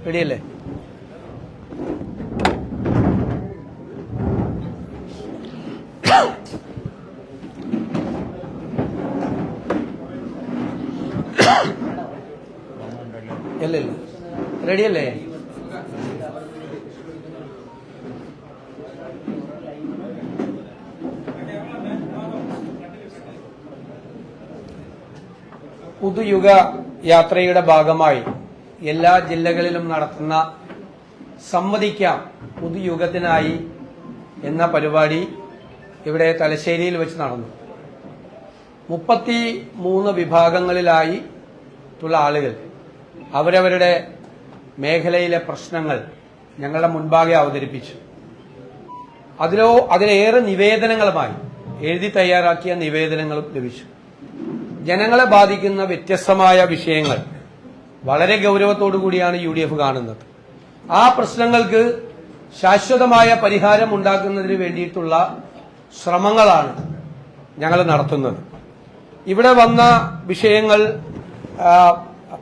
റെഡിയല്ലേ? ഇല്ല റെഡിയല്ലേ? പുതുയുഗ യാത്രയുടെ ഭാഗമായി എല്ലാ ജില്ലകളിലും നടത്തുന്ന സംവദിക്കാം പുതുയുഗത്തിനായി എന്ന പരിപാടി ഇവിടെ തലശ്ശേരിയിൽ വെച്ച് നടന്നു. 33 വിഭാഗങ്ങളിലായിട്ടുള്ള ആളുകൾ അവരവരുടെ മേഖലയിലെ പ്രശ്നങ്ങൾ ഞങ്ങളുടെ മുൻപാകെ അവതരിപ്പിച്ചു. അതിലേറെ നിവേദനങ്ങളുമായി എഴുതി തയ്യാറാക്കിയ നിവേദനങ്ങളും ലഭിച്ചു. ജനങ്ങളെ ബാധിക്കുന്ന വ്യത്യസ്തമായ വിഷയങ്ങൾ വളരെ ഗൌരവത്തോടുകൂടിയാണ് UDF കാണുന്നത്. ആ പ്രശ്നങ്ങൾക്ക് ശാശ്വതമായ പരിഹാരം ഉണ്ടാക്കുന്നതിന് വേണ്ടിയിട്ടുള്ള ശ്രമങ്ങളാണ് ഞങ്ങൾ നടത്തുന്നത്. ഇവിടെ വന്ന വിഷയങ്ങൾ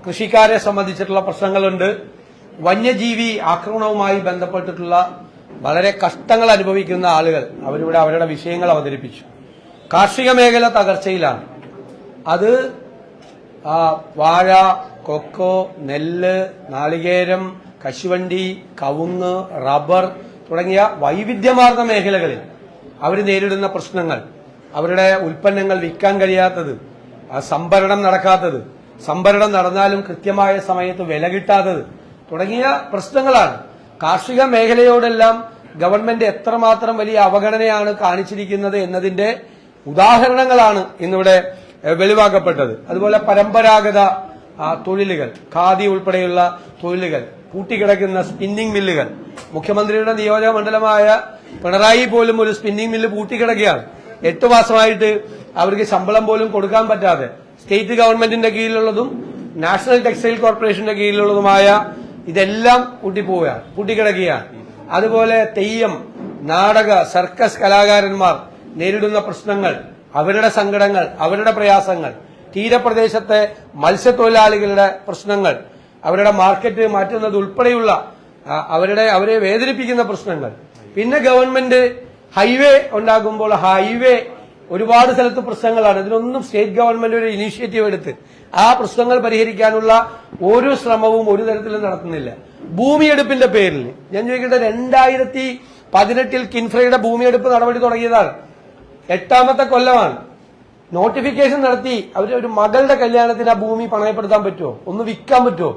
കൃഷിക്കാരെ സംബന്ധിച്ചിട്ടുള്ള പ്രശ്നങ്ങളുണ്ട്. വന്യജീവി ആക്രമണവുമായി ബന്ധപ്പെട്ടിട്ടുള്ള വളരെ കഷ്ടങ്ങൾ അനുഭവിക്കുന്ന ആളുകൾ അവരിവിടെ അവരുടെ വിഷയങ്ങൾ അവതരിപ്പിച്ചു. കാർഷിക മേഖല തകർച്ചയിലാണ്. അത് വാഴ, കൊക്കോ, നെല്ല്, നാളികേരം, കശുവണ്ടി, കവുങ്ങ്, റബ്ബർ തുടങ്ങിയ വൈവിധ്യമാർന്ന മേഖലകളിൽ അവർ നേരിടുന്ന പ്രശ്നങ്ങൾ, അവരുടെ ഉൽപ്പന്നങ്ങൾ വിൽക്കാൻ കഴിയാത്തത്, സംഭരണം നടക്കാത്തത്, സംഭരണം നടന്നാലും കൃത്യമായ സമയത്ത് വില കിട്ടാത്തത് തുടങ്ങിയ പ്രശ്നങ്ങളാണ്. കാർഷിക മേഖലയോടെല്ലാം ഗവൺമെന്റ് എത്രമാത്രം വലിയ അവഗണനയാണ് കാണിച്ചിരിക്കുന്നത് എന്നതിന്റെ ഉദാഹരണങ്ങളാണ് ഇന്നിവിടെ വെളിവാക്കപ്പെട്ടത്. അതുപോലെ പരമ്പരാഗത തൊഴിലുകൾ, ഖാദി ഉൾപ്പെടെയുള്ള തൊഴിലുകൾ, പൂട്ടിക്കിടക്കുന്ന സ്പിന്നിംഗ് മില്ലുകൾ. മുഖ്യമന്ത്രിയുടെ നിയോജക മണ്ഡലമായ പിണറായി പോലും ഒരു സ്പിന്നിംഗ് മില്ല് പൂട്ടിക്കിടക്കുകയാണ്. 8 മാസമായിട്ട് അവർക്ക് ശമ്പളം പോലും കൊടുക്കാൻ പറ്റാതെ സ്റ്റേറ്റ് ഗവൺമെന്റിന്റെ കീഴിലുള്ളതും നാഷണൽ ടെക്സ്റ്റൈൽ കോർപ്പറേഷന്റെ കീഴിലുള്ളതുമായ ഇതെല്ലാം പൂട്ടിക്കിടക്കുകയാണ്. അതുപോലെ തെയ്യം, നാടക, സർക്കസ് കലാകാരന്മാർ നേരിടുന്ന പ്രശ്നങ്ങൾ, അവരുടെ സങ്കടങ്ങൾ, അവരുടെ പ്രയാസങ്ങൾ, തീരപ്രദേശത്തെ മത്സ്യത്തൊഴിലാളികളുടെ പ്രശ്നങ്ങൾ, അവരുടെ മാർക്കറ്റ് മാറ്റുന്നത് ഉൾപ്പെടെയുള്ള അവരെ വേദനിപ്പിക്കുന്ന പ്രശ്നങ്ങൾ. പിന്നെ ഗവൺമെന്റ് ഹൈവേ ഉണ്ടാകുമ്പോൾ ഹൈവേ ഒരുപാട് സ്ഥലത്ത് പ്രശ്നങ്ങളാണ്. ഇതിനൊന്നും സ്റ്റേറ്റ് ഗവൺമെന്റ് ഒരു ഇനീഷ്യേറ്റീവ് എടുത്ത് ആ പ്രശ്നങ്ങൾ പരിഹരിക്കാനുള്ള ഒരു ശ്രമവും ഒരു തരത്തിലും നടത്തുന്നില്ല. ഭൂമിയെടുപ്പിന്റെ പേരിൽ ഞാൻ ചോദിക്കട്ടെ, 2018 കിൻഫ്രയുടെ ഭൂമിയെടുപ്പ് നടപടി തുടങ്ങിയതാണ്. 8ാമത്തെ കൊല്ലമാണ്. നോട്ടിഫിക്കേഷൻ നടത്തി ഒരു മകളുടെ കല്യാണത്തിന് ആ ഭൂമി പണയപ്പെടുത്താൻ പറ്റുമോ? ഒന്ന് വിൽക്കാൻ പറ്റുമോ?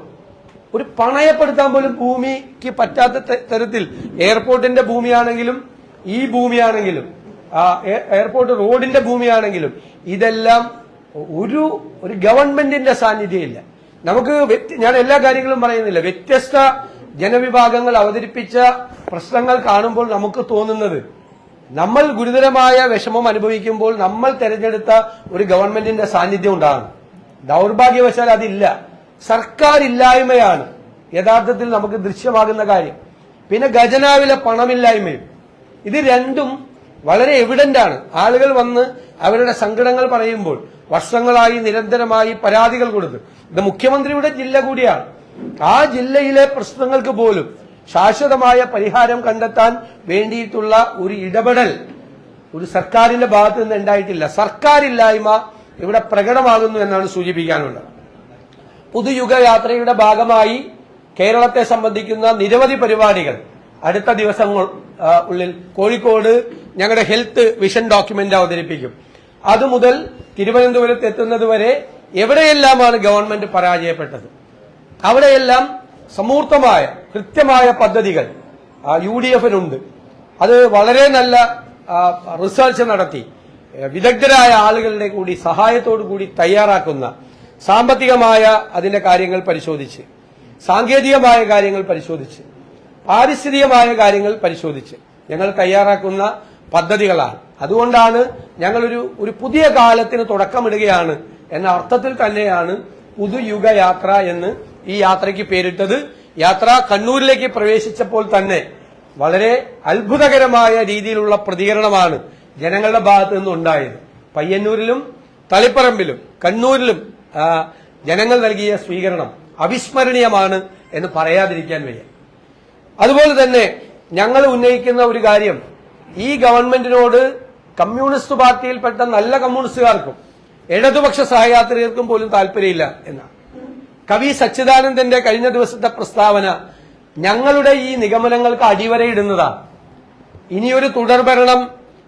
ഒരു പണയപ്പെടുത്താൻ പോലും ഭൂമിക്ക് പറ്റാത്ത തരത്തിൽ എയർപോർട്ടിന്റെ ഭൂമിയാണെങ്കിലും ഈ ഭൂമിയാണെങ്കിലും എയർപോർട്ട് റോഡിന്റെ ഭൂമിയാണെങ്കിലും ഇതെല്ലാം ഒരു ഗവൺമെന്റിന്റെ സാന്നിധ്യമില്ല. നമുക്ക് ഞാൻ എല്ലാ കാര്യങ്ങളും പറയുന്നില്ല. വ്യത്യസ്ത ജനവിഭാഗങ്ങൾ അവതരിപ്പിച്ച പ്രശ്നങ്ങൾ കാണുമ്പോൾ നമുക്ക് തോന്നുന്നത് നമ്മൾ ഗുരുതരമായ വിഷമം അനുഭവിക്കുമ്പോൾ നമ്മൾ തെരഞ്ഞെടുത്ത ഒരു ഗവൺമെന്റിന്റെ സാന്നിധ്യം ഉണ്ടാകും. ദൗർഭാഗ്യവശാൽ അതില്ല. സർക്കാർ ഇല്ലായ്മയാണ് യഥാർത്ഥത്തിൽ നമുക്ക് ദൃശ്യമാകുന്ന കാര്യം. പിന്നെ ഖജനാവിലെ പണമില്ലായ്മയും. ഇത് രണ്ടും വളരെ എവിഡന്റ് ആണ്. ആളുകൾ വന്ന് അവരുടെ സങ്കടങ്ങൾ പറയുമ്പോൾ വർഷങ്ങളായി നിരന്തരമായി പരാതികൾ കൊടുത്ത്, ഇത് മുഖ്യമന്ത്രിയുടെ ജില്ല കൂടിയാണ്. ആ ജില്ലയിലെ പ്രശ്നങ്ങൾക്ക് പോലും ശാശ്വതമായ പരിഹാരം കണ്ടെത്താൻ വേണ്ടിയിട്ടുള്ള ഒരു ഇടപെടൽ ഒരു സർക്കാരിന്റെ ഭാഗത്ത് നിന്ന് ഉണ്ടായിട്ടില്ല. സർക്കാരില്ലായ്മ ഇവിടെ പ്രകടമാകുന്നു എന്നാണ് സൂചിപ്പിക്കാനുള്ളത്. പുതുയുഗ യാത്രയുടെ ഭാഗമായി കേരളത്തെ സംബന്ധിക്കുന്ന നിരവധി പരിപാടികൾ അടുത്ത ദിവസങ്ങൾ ഉള്ളിൽ കോഴിക്കോട് ഞങ്ങളുടെ ഹെൽത്ത് വിഷൻ ഡോക്യുമെന്റ് അവതരിപ്പിക്കും. അതുമുതൽ തിരുവനന്തപുരത്ത് എത്തുന്നതുവരെ എവിടെയെല്ലാമാണ് ഗവൺമെന്റ് പരാജയപ്പെട്ടത് അവിടെയെല്ലാം സമൂർത്തമായ കൃത്യമായ പദ്ധതികൾ UDFനുണ്ട്. അത് വളരെ നല്ല റിസർച്ച് നടത്തി വിദഗ്ധരായ ആളുകളുടെ കൂടി സഹായത്തോടു കൂടി തയ്യാറാക്കുന്ന സാമ്പത്തികമായ അതിന്റെ കാര്യങ്ങൾ പരിശോധിച്ച്, സാങ്കേതികമായ കാര്യങ്ങൾ പരിശോധിച്ച്, പാരിസ്ഥിതികമായ കാര്യങ്ങൾ പരിശോധിച്ച് ഞങ്ങൾ തയ്യാറാക്കുന്ന പദ്ധതികളാണ്. അതുകൊണ്ടാണ് ഞങ്ങളൊരു പുതിയ കാലത്തിന് തുടക്കമിടുകയാണ് എന്ന അർത്ഥത്തിൽ തന്നെയാണ് പുതുയുഗ യാത്ര എന്ന് ഈ യാത്രയ്ക്ക് പേരിട്ടത്. യാത്ര കണ്ണൂരിലേക്ക് പ്രവേശിച്ചപ്പോൾ തന്നെ വളരെ അത്ഭുതകരമായ രീതിയിലുള്ള പ്രതികരണമാണ് ജനങ്ങളുടെ ഭാഗത്തു നിന്നുണ്ടായത്. പയ്യന്നൂരിലും തളിപ്പറമ്പിലും കണ്ണൂരിലും ജനങ്ങൾ നൽകിയ സ്വീകരണം അവിസ്മരണീയമാണ് എന്ന് പറയാതിരിക്കാൻ വയ്യ. അതുപോലെ തന്നെ ഞങ്ങൾ ഉന്നയിക്കുന്ന ഒരു കാര്യം, ഈ ഗവൺമെന്റിനോട് കമ്മ്യൂണിസ്റ്റ് പാർട്ടിയിൽപ്പെട്ട നല്ല കമ്മ്യൂണിസ്റ്റുകാർക്കും ഇടതുപക്ഷ സഹയാത്രികർക്കും പോലും താല്പര്യമില്ല എന്നാണ്. കവി സച്ചിദാനന്ദന്റെ കഴിഞ്ഞ ദിവസത്തെ പ്രസ്താവന ഞങ്ങളുടെ ഈ നിഗമനങ്ങൾക്ക് അടിവരയിടുന്നതാണ്. ഇനിയൊരു തുടർഭരണം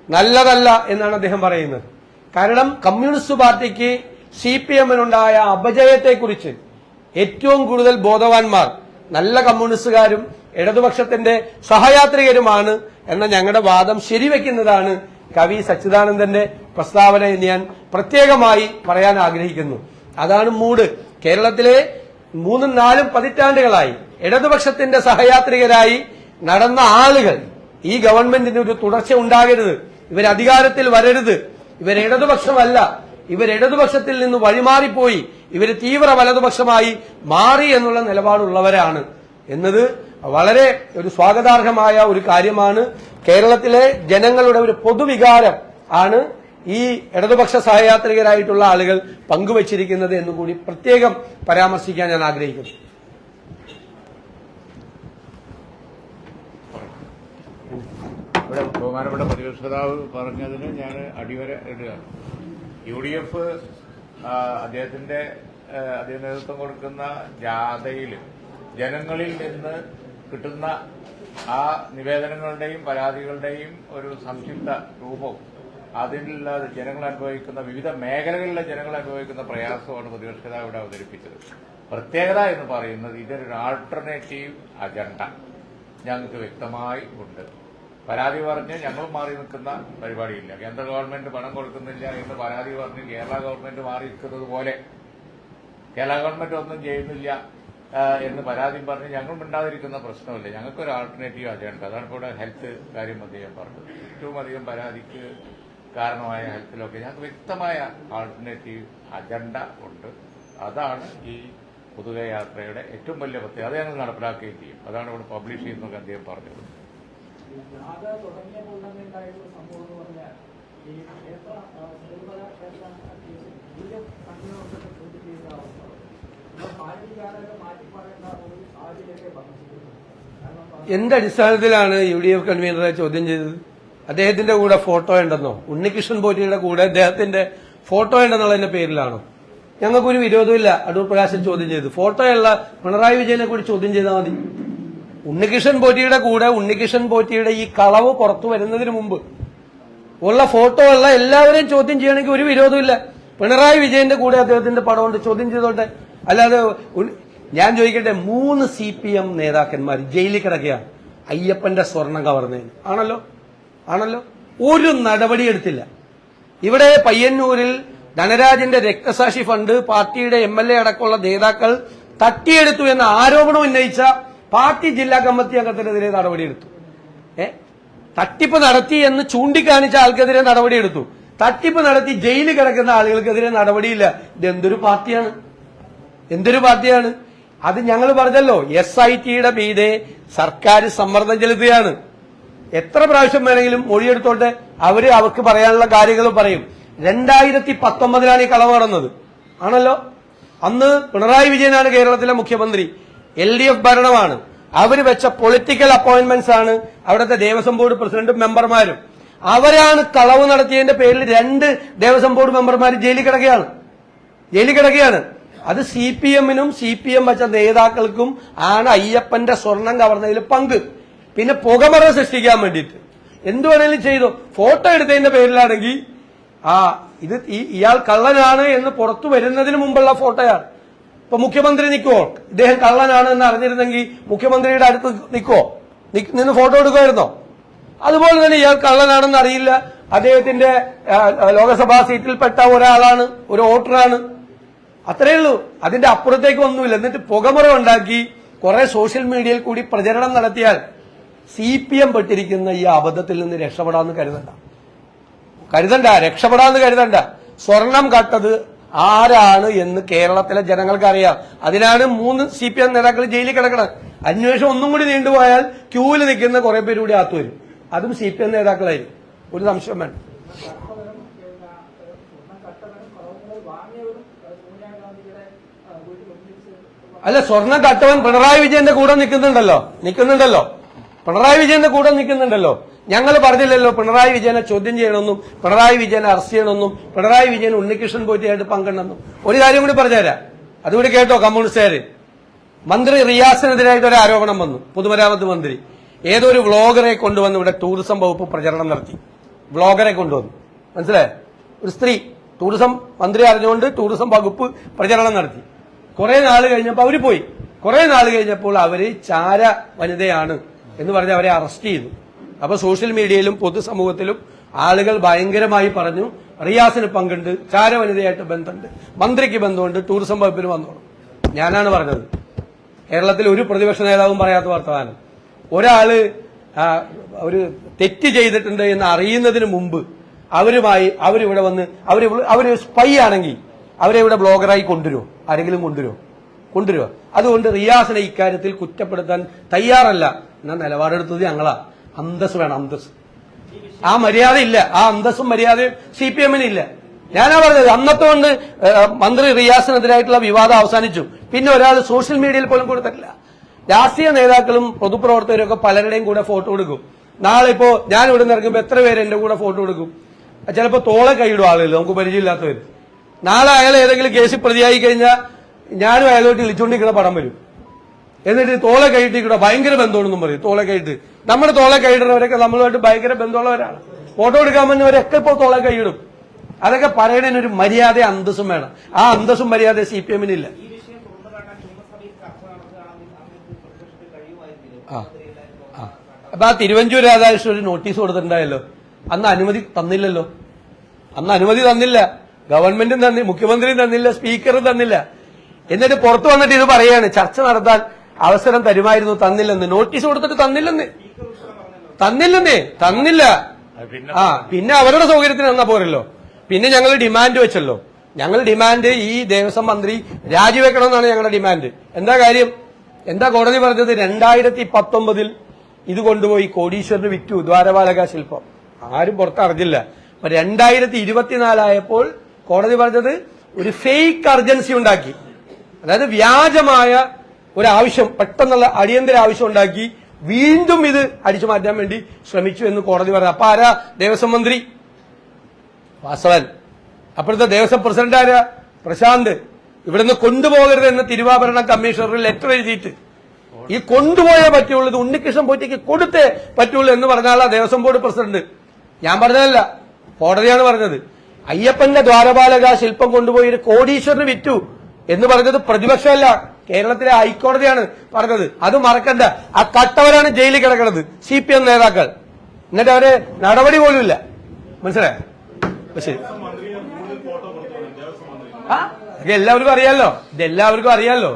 നല്ലതല്ല എന്നാണ് അദ്ദേഹം പറയുന്നത്. കാരണം കമ്മ്യൂണിസ്റ്റ് പാർട്ടിക്ക് CPM-നുണ്ടായ അപജയത്തെക്കുറിച്ച് ഏറ്റവും കൂടുതൽ ബോധവാന്മാർ നല്ല കമ്മ്യൂണിസ്റ്റുകാരും ഇടതുപക്ഷത്തിന്റെ സഹയാത്രികരുമാണ് എന്ന ഞങ്ങളുടെ വാദം ശരിവെക്കുന്നതാണ് കവി സച്ചിദാനന്ദന്റെ പ്രസ്താവന എന്ന് ഞാൻ പ്രത്യേകമായി പറയാൻ ആഗ്രഹിക്കുന്നു. അതാണ് മൂഡ്. കേരളത്തിലെ 3-4 പതിറ്റാണ്ടുകളായി ഇടതുപക്ഷത്തിന്റെ സഹയാത്രികരായി നടന്ന ആളുകൾ ഈ ഗവൺമെന്റിന് ഒരു തുടർച്ച ഉണ്ടാകരുത്, ഇവർ അധികാരത്തിൽ വരരുത്, ഇവർ ഇടതുപക്ഷമല്ല, ഇവർ ഇടതുപക്ഷത്തിൽ നിന്ന് വഴിമാറിപ്പോയി, ഇവർ തീവ്ര വലതുപക്ഷമായി മാറി എന്നുള്ള നിലപാടുള്ളവരാണ് എന്നത് വളരെ ഒരു സ്വാഗതാർഹമായ ഒരു കാര്യമാണ്. കേരളത്തിലെ ജനങ്ങളുടെ ഒരു പൊതുവികാരം ആണ് ഈ ഇടതുപക്ഷ സഹയാത്രികരായിട്ടുള്ള ആളുകൾ പങ്കുവച്ചിരിക്കുന്നത് എന്നുകൂടി പ്രത്യേകം പരാമർശിക്കാൻ ഞാൻ ആഗ്രഹിക്കുന്നു. ഇവിടെ ബഹുമാനപ്പെട്ട പ്രതിപക്ഷ നേതാവ് പറഞ്ഞതിന് ഞാൻ അടിവര ഇടുകയാണ്. UDF അദ്ദേഹം നേതൃത്വം കൊടുക്കുന്ന ജാഥയിൽ ജനങ്ങളിൽ നിന്ന് കിട്ടുന്ന ആ നിവേദനങ്ങളുടെയും പരാതികളുടെയും ഒരു സംക്ഷിപ്ത രൂപവും അതിലുള്ള ജനങ്ങൾ അനുഭവിക്കുന്ന വിവിധ മേഖലകളിലെ ജനങ്ങൾ അനുഭവിക്കുന്ന പ്രയാസമാണ് പ്രതിപക്ഷ നേതാവ് ഇവിടെ അവതരിപ്പിച്ചത്. പ്രത്യേകത എന്ന് പറയുന്നത് ഇതിനൊരു ആൾട്ടർനേറ്റീവ് അജണ്ട ഞങ്ങൾക്ക് വ്യക്തമായി ഉണ്ട്. പരാതി പറഞ്ഞ് ഞങ്ങൾ മാറി നിൽക്കുന്ന പരിപാടിയില്ല. കേന്ദ്ര ഗവൺമെന്റ് പണം കൊടുക്കുന്നില്ല എന്ന് പരാതി പറഞ്ഞ് കേരള ഗവൺമെന്റ് മാറി നിൽക്കുന്നത് പോലെ കേരള ഗവൺമെന്റ് ഒന്നും ചെയ്യുന്നില്ല എന്ന് പരാതി പറഞ്ഞ് ഞങ്ങൾ മിണ്ടാതിരിക്കുന്ന പ്രശ്നമില്ല. ഞങ്ങൾക്കൊരു ആൾട്ടർനേറ്റീവ് അജണ്ട. അതാണ് ഇവിടെ ഹെൽത്ത് കാര്യം അദ്ദേഹം പറഞ്ഞത്. ഏറ്റവും അധികം പരാതിക്ക് കാരണമായ ഹെൽത്തിലൊക്കെ ഞങ്ങൾക്ക് വ്യക്തമായ ആൾട്ടർനേറ്റീവ് അജണ്ട ഉണ്ട്. അതാണ് ഈ പൊതുഗയാത്രയുടെ ഏറ്റവും വലിയ പ്രത്യേകത. അത് ഞങ്ങൾ നടപ്പിലാക്കുകയും ചെയ്യും. അതാണ് ഇവിടെ പബ്ലിഷ് ചെയ്യുന്നതൊക്കെ അദ്ദേഹം പറഞ്ഞത്. എന്തടിസ്ഥാനത്തിലാണ് UDF കൺവീനറെ ചോദ്യം ചെയ്തത്? അദ്ദേഹത്തിന്റെ കൂടെ ഫോട്ടോ ഉണ്ടെന്നോ, ഉണ്ണികൃഷ്ണൻ പോറ്റിയുടെ കൂടെ അദ്ദേഹത്തിന്റെ ഫോട്ടോ ഉണ്ടെന്നുള്ളതിന്റെ പേരിലാണോ? ഞങ്ങൾക്കൊരു വിരോധമില്ല അടൂർ പ്രകാശൻ ചോദ്യം ചെയ്തു. ഫോട്ടോയുള്ള പിണറായി വിജയനെ കൂടി ചോദ്യം ചെയ്താൽ മതി. ഉണ്ണികൃഷ്ണൻ പോറ്റിയുടെ കൂടെ ഉണ്ണികൃഷ്ണൻ പോറ്റിയുടെ ഈ കളവ് പുറത്തു വരുന്നതിന് മുമ്പ് ഉള്ള ഫോട്ടോ ഉള്ള എല്ലാവരെയും ചോദ്യം ചെയ്യണമെങ്കിൽ ഒരു വിരോധമില്ല. പിണറായി വിജയന്റെ കൂടെ അദ്ദേഹത്തിന്റെ പടമുണ്ട്, ചോദ്യം ചെയ്തോട്ടെ. അല്ലാതെ ഞാൻ ചോദിക്കട്ടെ, 3 CPM നേതാക്കന്മാർ ജയിലിൽ കിടക്കുകയാണ് അയ്യപ്പന്റെ സ്വർണം കവർന്നതിന്. ആണല്ലോ ഒരു നടപടിയെടുത്തില്ല. ഇവിടെ പയ്യന്നൂരിൽ ധനരാജന്റെ രക്തസാക്ഷി ഫണ്ട് പാർട്ടിയുടെ MLA അടക്കമുള്ള നേതാക്കൾ തട്ടിയെടുത്തു എന്ന ആരോപണം ഉന്നയിച്ച പാർട്ടി ജില്ലാ കമ്മിറ്റി അംഗത്തിനെതിരെ നടപടിയെടുത്തു. തട്ടിപ്പ് നടത്തി എന്ന് ചൂണ്ടിക്കാണിച്ച ആൾക്കെതിരെ നടപടിയെടുത്തു. തട്ടിപ്പ് നടത്തി ജയിലിൽ കിടക്കുന്ന ആളുകൾക്കെതിരെ നടപടിയില്ല. ഇതെന്തൊരു പാർട്ടിയാണ്? അത് ഞങ്ങൾ പറഞ്ഞല്ലോ, SITയുടെ മീതെ സർക്കാർ സമ്മർദ്ദം ചെലുത്തുകയാണ്. എത്ര പ്രാവശ്യം വേണമെങ്കിലും മൊഴിയെടുത്തോട്ടെ, അവർക്ക് പറയാനുള്ള കാര്യങ്ങൾ പറയും. 2019 ഈ കളവ് നടന്നത്. ആണല്ലോ. അന്ന് പിണറായി വിജയനാണ് കേരളത്തിലെ മുഖ്യമന്ത്രി, LDF ഭരണമാണ്. അവര് വെച്ച പൊളിറ്റിക്കൽ അപ്പോയിന്റ്മെന്റ്സ് ആണ് അവിടുത്തെ ദേവസ്വം ബോർഡ് പ്രസിഡന്റും മെമ്പർമാരും. അവരാണ് കളവ് നടത്തിയതിന്റെ പേരിൽ 2 ദേവസ്വം ബോർഡ് മെമ്പർമാർ ജയിലിൽ കിടക്കുകയാണ്. അത് CPM-നും CPM വെച്ച നേതാക്കൾക്കും ആണ് അയ്യപ്പന്റെ സ്വർണം കവർന്നതിൽ പങ്ക്. പിന്നെ പുകമറ സൃഷ്ടിക്കാൻ വേണ്ടിയിട്ട് എന്തു വേണേലും ചെയ്തു. ഫോട്ടോ എടുത്തതിന്റെ പേരിലാണെങ്കിൽ ഇത് ഇയാൾ കള്ളനാണ് എന്ന് പുറത്തു വരുന്നതിന് മുമ്പുള്ള ഫോട്ടോയാണ്. ഇപ്പൊ മുഖ്യമന്ത്രി നിൽക്കുവോ? ഇദ്ദേഹം കള്ളനാണ് എന്ന് അറിഞ്ഞിരുന്നെങ്കിൽ മുഖ്യമന്ത്രിയുടെ അടുത്ത് നിന്ന് ഫോട്ടോ എടുക്കുമായിരുന്നോ? അതുപോലെ തന്നെ ഇയാൾ കള്ളനാണെന്ന് അറിയില്ല, അദ്ദേഹത്തിന്റെ ലോക്സഭാ സീറ്റിൽപ്പെട്ട ഒരാളാണ്, ഒരു വോട്ടറാണ്, അത്രയേ ഉള്ളൂ. അതിന്റെ അപ്പുറത്തേക്ക് ഒന്നുമില്ല. എന്നിട്ട് പുകമുറ ഉണ്ടാക്കി കുറെ സോഷ്യൽ മീഡിയയിൽ കൂടി പ്രചരണം നടത്തിയാൽ CPM പെട്ടിരിക്കുന്ന ഈ അബദ്ധത്തിൽ നിന്ന് രക്ഷപ്പെടാമെന്ന് കരുതണ്ട. സ്വർണം കട്ടത് ആരാണ് എന്ന് കേരളത്തിലെ ജനങ്ങൾക്ക് അറിയാം. അതിനാണ് 3 CPM നേതാക്കൾ ജയിലിൽ കിടക്കണം. അന്വേഷണം ഒന്നും കൂടി നീണ്ടുപോയാൽ ക്യൂവിൽ നിൽക്കുന്ന കുറെ പേര് കൂടി അകത്തു വരും. അതും CPM നേതാക്കളായിരിക്കും, ഒരു സംശയം വേണ്ട. അല്ല, സ്വർണം കട്ടവൻ പിണറായി വിജയന്റെ കൂടെ നിൽക്കുന്നുണ്ടല്ലോ. പിണറായി വിജയന്റെ കൂടെ നിൽക്കുന്നുണ്ടല്ലോ. ഞങ്ങൾ പറഞ്ഞില്ലല്ലോ പിണറായി വിജയനെ ചോദ്യം ചെയ്യണമെന്നും പിണറായി വിജയനെ അറസ്റ്റ് ചെയ്യണമെന്നും പിണറായി വിജയൻ ഉണ്ണികൃഷ്ണൻ പോറ്റിയായിട്ട് പങ്കെടുന്നെന്നും. ഒരു കാര്യം കൂടി പറഞ്ഞുതരാം, അതുകൂടി കേട്ടോ കമ്മ്യൂണിസ്റ്റുകാര്. മന്ത്രി റിയാസിനെതിരായിട്ട് ഒരു ആരോപണം വന്നു. പൊതുമരാമത്ത് മന്ത്രി ഏതോ ഒരു വ്ളോഗറെ കൊണ്ടുവന്ന് ഇവിടെ ടൂറിസം വകുപ്പ് പ്രചരണം നടത്തി. വ്ളോഗറെ കൊണ്ടുവന്നു, മനസ്സിലായോ? ഒരു സ്ത്രീ ടൂറിസം മന്ത്രി അറിഞ്ഞുകൊണ്ട് ടൂറിസം വകുപ്പ് പ്രചരണം നടത്തി. കുറെ നാൾ കഴിഞ്ഞപ്പോൾ അവര് പോയി. കുറെ നാൾ കഴിഞ്ഞപ്പോൾ അവര് ചാര വനിതയാണ് എന്ന് പറഞ്ഞ് അവരെ അറസ്റ്റ് ചെയ്തു. അപ്പൊ സോഷ്യൽ മീഡിയയിലും പൊതുസമൂഹത്തിലും ആളുകൾ ഭയങ്കരമായി പറഞ്ഞു റിയാസിന് പങ്കുണ്ട്, ചാര വനിതയായിട്ട് ബന്ധമുണ്ട്, മന്ത്രിക്ക് ബന്ധമുണ്ട്, ടൂറിസം വകുപ്പിന് വന്നോളൂ. ഞാനാണ് പറഞ്ഞത്. കേരളത്തിൽ ഒരു പ്രതിപക്ഷ നേതാവും പറയാത്ത വർത്തമാനം. ഒരാള് ഒരു തെറ്റ് ചെയ്തിട്ടുണ്ട് എന്ന് അറിയുന്നതിന് മുമ്പ് അവരിവിടെ വന്ന് അവര് സ്പൈ ആണെങ്കിൽ അവരെ ഇവിടെ ബ്ലോഗറായി കൊണ്ടുവരുമോ? ആരെങ്കിലും കൊണ്ടുവരുമോ? അതുകൊണ്ട് റിയാസിനെ ഇക്കാര്യത്തിൽ കുറ്റപ്പെടുത്താൻ തയ്യാറല്ല. എന്നാൽ നിലപാടെടുത്തത് ഞങ്ങളാ. അന്തസ് വേണം, അന്തസ്. ആ മര്യാദ ഇല്ല, ആ അന്തസ്സും മര്യാദയും CPM ഇല്ല. ഞാനാ പറഞ്ഞത്, അന്നത്തെ കൊണ്ട് മന്ത്രി റിയാസിനെതിരായിട്ടുള്ള വിവാദം അവസാനിച്ചു. പിന്നെ ഒരാൾ സോഷ്യൽ മീഡിയയിൽ പോലും കൊടുത്തിട്ടില്ല. രാഷ്ട്രീയ നേതാക്കളും പൊതുപ്രവർത്തകരും ഒക്കെ പലരുടെയും കൂടെ ഫോട്ടോ എടുക്കും. നാളെ ഇപ്പോ ഞാൻ ഇവിടെ നിന്ന് ഇറങ്ങുമ്പോൾ എത്ര പേര് എന്റെ കൂടെ ഫോട്ടോ എടുക്കും? ചിലപ്പോൾ തോളെ കൈയിടും ആളുകൾ, നമുക്ക് പരിചയമില്ലാത്തവർ. നാളെ അയാൾ ഏതെങ്കിലും കേസിൽ പ്രതിയായി കഴിഞ്ഞാൽ ഞാനും അയാളോട്ട് ഇളിച്ചുകൊണ്ടിരിക്കുന്ന പടം വരും. എന്നിട്ട് തോളെ കൈയിട്ടിരിക്കണോ ഭയങ്കര ബന്ധമാണെന്നും പറയും. തോളെ കൈയിട്ട് നമ്മുടെ തോളെ കൈയിടുന്നവരൊക്കെ നമ്മളുമായിട്ട് ഭയങ്കര ബന്ധമുള്ളവരാണ്. ഫോട്ടോ എടുക്കാൻ വന്നവരൊക്കെ ഇപ്പോൾ തോളെ കൈയിടും. അതൊക്കെ പറയണതിന് ഒരു മര്യാദ അന്തസ്സും വേണം. ആ അന്തസ്സും മര്യാദ CPM ഇല്ല. അപ്പൊ ആ തിരുവഞ്ചൂർ രാധാകൃഷ്ണൻ ഒരു നോട്ടീസ് കൊടുത്തിട്ടുണ്ടായല്ലോ. അന്ന് അനുമതി തന്നില്ല. ഗവൺമെന്റും തന്നില്ല, മുഖ്യമന്ത്രിയും തന്നില്ല, സ്പീക്കറും തന്നില്ല. എന്നിട്ട് പുറത്തു വന്നിട്ട് ഇത് പറയാണ് ചർച്ച നടത്താൻ അവസരം തരുമായിരുന്നു, തന്നില്ലെന്ന്. നോട്ടീസ് കൊടുത്തിട്ട് തന്നില്ല. പിന്നെ അവരുടെ സൗകര്യത്തിന് തന്നാ പോരല്ലോ. പിന്നെ ഞങ്ങൾ ഡിമാൻഡ് വെച്ചല്ലോ. ഈ ദേവസ്വം മന്ത്രി രാജിവെക്കണമെന്നാണ് ഞങ്ങളുടെ ഡിമാൻഡ്. എന്താ കാര്യം? എന്താ കോടതി പറഞ്ഞത്? 2019 ഇത് കൊണ്ടുപോയി കോടീശ്വരന് വിറ്റു, ദ്വാരപാലക ശില്പം. ആരും പുറത്തറിഞ്ഞില്ല. അപ്പൊ 2024 ആയപ്പോൾ കോടതി പറഞ്ഞത് ഒരു ഫേക്ക് അർജൻസി ഉണ്ടാക്കി. അതായത് വ്യാജമായ ഒരു ആവശ്യം, പെട്ടെന്നുള്ള അടിയന്തര ആവശ്യം ഉണ്ടാക്കി വീണ്ടും ഇത് അടിച്ചു മാറ്റാൻ വേണ്ടി ശ്രമിച്ചു എന്ന് കോടതി പറഞ്ഞു. അപ്പൊ ആരാ ദേവസ്വം മന്ത്രി? വാസവൻ. അപ്പോഴത്തെ ദേവസ്വം പ്രസിഡന്റ് ആരാ? പ്രശാന്ത്. ഇവിടുന്ന് കൊണ്ടുപോകരുത് എന്ന് തിരുവാഭരണ കമ്മീഷണർ ലെറ്റർ എഴുതിയിട്ട് ഈ കൊണ്ടുപോയേ പറ്റുള്ളൂ, ഇത് ഉണ്ണികൃഷ്ണൻ പോറ്റിക്ക് കൊടുത്തേ പറ്റുള്ളൂ എന്ന് പറഞ്ഞാലാ ദേവസ്വം ബോർഡ് പ്രസിഡന്റ്. ഞാൻ പറഞ്ഞതല്ല, കോടതിയാണ് പറഞ്ഞത്. അയ്യപ്പന്റെ ദ്വാരപാലക ശില്പം കൊണ്ടുപോയി ഒരു കോടീശ്വരന് വിറ്റു എന്ന് പറഞ്ഞത് പ്രതിപക്ഷമല്ല, കേരളത്തിലെ ഹൈക്കോടതിയാണ് പറഞ്ഞത്. അത് മറക്കണ്ട. ആ കട്ടവരാണ് ജയിലിൽ കിടക്കുന്നത്, CPM നേതാക്കൾ. എന്നിട്ട് അവര് നടപടി പോലും ഇല്ല. മനസ്സിലായോ? ശരി, ഇതെല്ലാവർക്കും അറിയാലോ.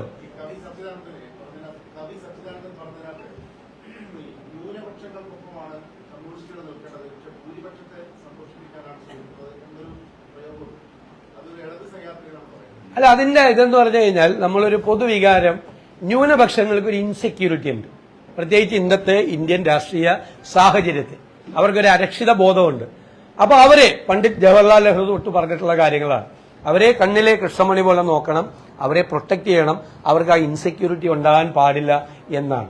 അല്ല, അതിന്റെ ഇതെന്ന് പറഞ്ഞു കഴിഞ്ഞാൽ നമ്മളൊരു പൊതുവികാരം, ന്യൂനപക്ഷങ്ങൾക്ക് ഒരു ഇൻസെക്യൂരിറ്റി ഉണ്ട്. പ്രത്യേകിച്ച് ഇന്നത്തെ ഇന്ത്യൻ രാഷ്ട്രീയ സാഹചര്യത്തിൽ അവർക്കൊരു അരക്ഷിത ബോധമുണ്ട്. അപ്പൊ അവരെ പണ്ഡിറ്റ് ജവഹർലാൽ നെഹ്റു തൊട്ട് പറഞ്ഞിട്ടുള്ള കാര്യങ്ങളാണ്. അവരെ കണ്ണിലെ കൃഷ്ണമണി പോലെ നോക്കണം, അവരെ പ്രൊട്ടക്ട് ചെയ്യണം, അവർക്ക് ആ ഇൻസെക്യൂരിറ്റി ഉണ്ടാകാൻ പാടില്ല എന്നാണ്.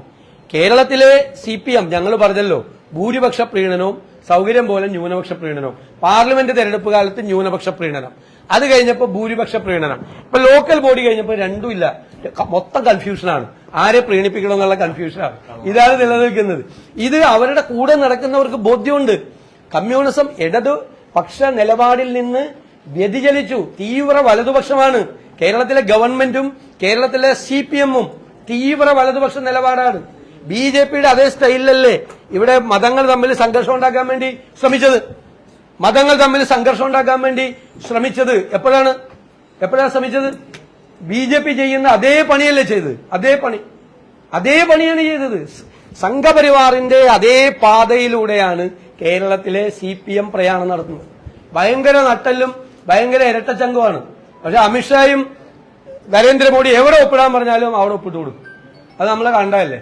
കേരളത്തിലെ CPM ഞങ്ങൾ പറഞ്ഞല്ലോ, ഭൂരിപക്ഷ പ്രീണനവും സൗകര്യം പോലെ ന്യൂനപക്ഷ പ്രീണനവും. പാർലമെന്റ് തെരഞ്ഞെടുപ്പ് കാലത്ത് ന്യൂനപക്ഷ പ്രീണനം, അത് കഴിഞ്ഞപ്പോൾ ഭൂരിപക്ഷ പ്രീണനം. ഇപ്പൊ ലോക്കൽ ബോഡി കഴിഞ്ഞപ്പോൾ രണ്ടുമില്ല, മൊത്തം കൺഫ്യൂഷനാണ്. ആരെ പ്രീണിപ്പിക്കണം എന്നുള്ള കൺഫ്യൂഷനാണ്. ഇതാണ് നിലനിൽക്കുന്നത്. ഇത് അവരുടെ കൂടെ നടക്കുന്നവർക്ക് ബോധ്യമുണ്ട്. കമ്മ്യൂണിസം ഇടതുപക്ഷ നിലപാടിൽ നിന്ന് വ്യതിചലിച്ചു, തീവ്ര വലതുപക്ഷമാണ്. കേരളത്തിലെ ഗവൺമെന്റും കേരളത്തിലെ CPM-ഉം തീവ്ര വലതുപക്ഷ നിലപാടാണ്. BJP-യുടെ അതേ സ്റ്റൈലിലല്ലേ ഇവിടെ മതങ്ങൾ തമ്മിൽ സംഘർഷം ഉണ്ടാക്കാൻ വേണ്ടി ശ്രമിച്ചത്? എപ്പോഴാണ് ശ്രമിച്ചത്? BJP ചെയ്യുന്ന അതേ പണിയല്ലേ ചെയ്തത്? അതേ പണിയാണ് ചെയ്തത്. സംഘപരിവാറിന്റെ അതേ പാതയിലൂടെയാണ് കേരളത്തിലെ CPM പ്രയാണം നടത്തുന്നത്. ഭയങ്കര നട്ടലും ഭയങ്കര ഇരട്ടച്ചങ്കമാണ്. പക്ഷെ അമിത്ഷായും നരേന്ദ്രമോദി എവിടെ ഒപ്പിടാൻ പറഞ്ഞാലും അവിടെ ഒപ്പിട്ട് കൊടുക്കും. അത് നമ്മളെ കണ്ടതല്ലേ.